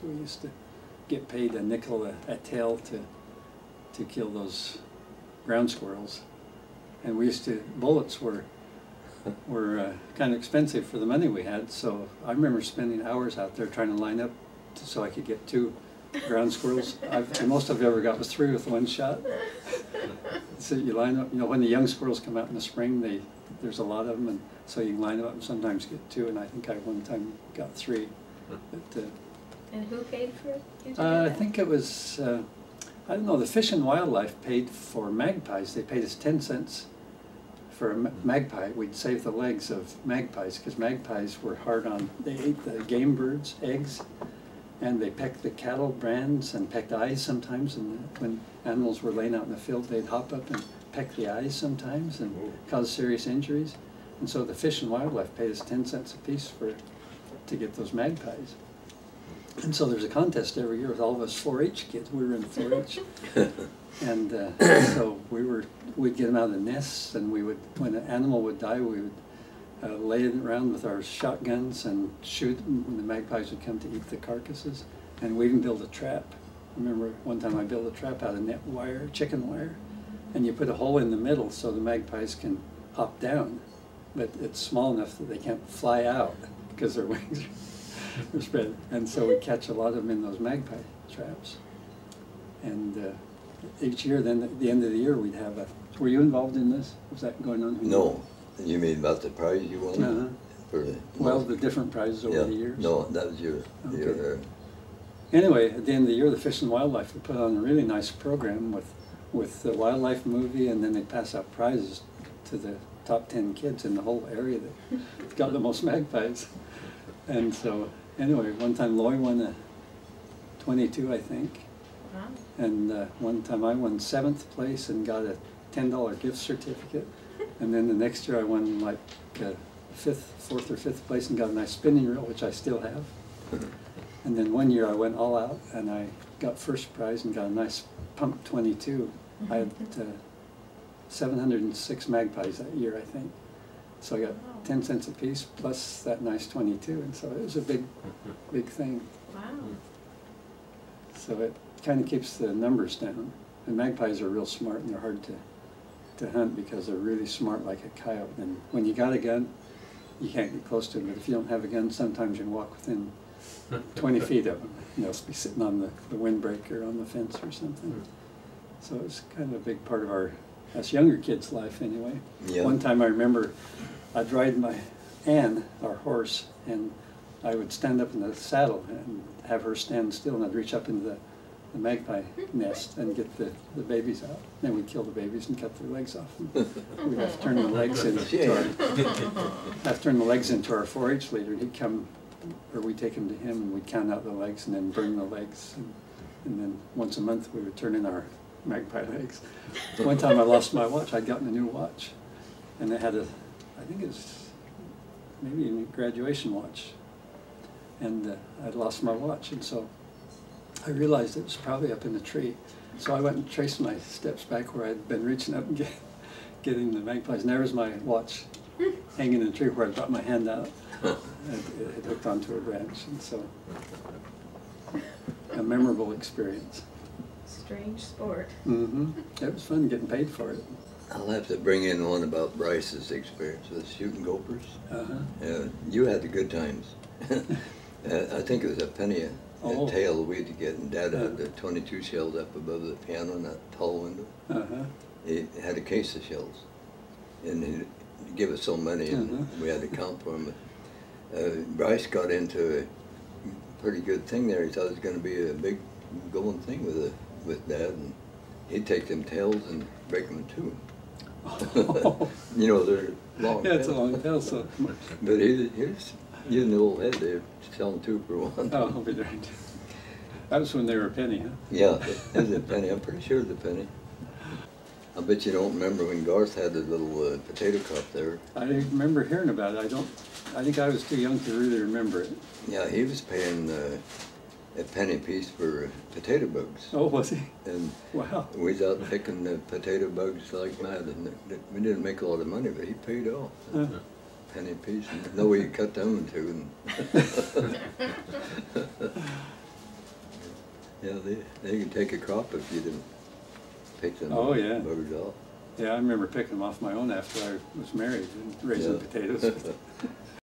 We used to get paid a nickel a tail to kill those ground squirrels. And we used to, bullets were kind of expensive for the money we had, so I remember spending hours out there trying to line up so I could get 2 ground squirrels. The most I've ever got was 3 with 1 shot. So you line up, you know, when the young squirrels come out in the spring, there's a lot of them, and so you can line them up and sometimes get 2, and I think I one time got 3. But, and who paid for it? I think it was, I don't know, the Fish and Wildlife paid for magpies. They paid us 10 cents for a magpie. We'd save the legs of magpies because magpies were hard on, they ate the game birds' eggs, and they pecked the cattle brands and pecked eyes sometimes, and when animals were laying out in the field, they'd hop up and peck the eyes sometimes and cause serious injuries. And so the Fish and Wildlife paid us 10 cents a piece to get those magpies. And so there's a contest every year with all of us 4-H kids. We were in 4-H. And so we'd get them out of the nests, and we would, when an animal would die, we would lay it around with our shotguns and shoot when the magpies would come to eat the carcasses. And we even built a trap. I remember one time I built a trap out of net wire, chicken wire, and you put a hole in the middle so the magpies can hop down, but it's small enough that they can't fly out because their wings are spread. And so we catch a lot of them in those magpie traps. And each year, then at the end of the year, we'd have a. Were you involved in this? Was that going on? No. You mean about the prize you won? Uh-huh. For the, well, the different prizes over the years. No, that was your. Anyway, at the end of the year, the Fish and Wildlife would put on a really nice program with the wildlife movie, and then they'd pass out prizes to the top 10 kids in the whole area that got the most magpies. And so, anyway, one time Loy won a 22, I think. Wow. And one time I won 7th place and got a $10 gift certificate. And then the next year I won like 4th or 5th place and got a nice spinning reel, which I still have. And then one year I went all out and I got first prize and got a nice pump 22. I had 706 magpies that year, I think. So I got 10 cents a piece plus that nice 22, and so it was a big thing. Wow. So it kind of keeps the numbers down. And magpies are real smart, and they're hard to hunt because they're really smart like a coyote. And when you got a gun, you can't get close to them. But if you don't have a gun, sometimes you can walk within 20 feet of them. And they'll be sitting on the windbreak or on the fence or something. So it's kind of a big part of us younger kids' life anyway. Yeah. One time I remember I'd ride my Ann, our horse, and I would stand up in the saddle and have her stand still, and I'd reach up into the magpie nest and get the babies out. Then we'd kill the babies and cut their legs off. And we'd have to turn the legs into our 4-H leader. He'd come, or we'd take him to him, and we'd count out the legs and then burn the legs. And then once a month we would turn in our magpie legs. One time I lost my watch. I'd gotten a new watch, and it had I think it was maybe a graduation watch, and I'd lost my watch, and so I realized it was probably up in the tree. So I went and traced my steps back where I'd been reaching up and getting the magpies, and there was my watch hanging in the tree where I brought my hand out. It hooked onto a branch, and so a memorable experience. Strange sport. It was fun getting paid for it. I'll have to bring in one about Bryce's experience with shooting gophers. You had the good times. I think it was a penny a tail we had to get, and Dad had the 22 shells up above the piano in that tall window. He had a case of shells, and he'd give us so many, and we had to count for them. Bryce got into a pretty good thing there. He thought it was going to be a big going thing with Dad, and he'd take them tails and break them in two. You know, they're long. Yeah, it's a long tail, so. But here's using the old head, they're selling 2 for 1. Oh, I'll be darned. That was when they were a penny, huh? Yeah, it was a penny. I'm pretty sure it was a penny. I bet you don't remember when Garth had the little potato crop there. I remember hearing about it. I think I was too young to really remember it. Yeah, he was paying a penny piece for potato bugs. Oh, was he? And wow. We was out picking the potato bugs like mad, and we didn't make a lot of money, but he paid off. Penny piece, and no way you cut them in 2. Yeah, they can take a crop if you didn't pick them buggers off. Yeah, I remember picking them off my own after I was married and raising potatoes.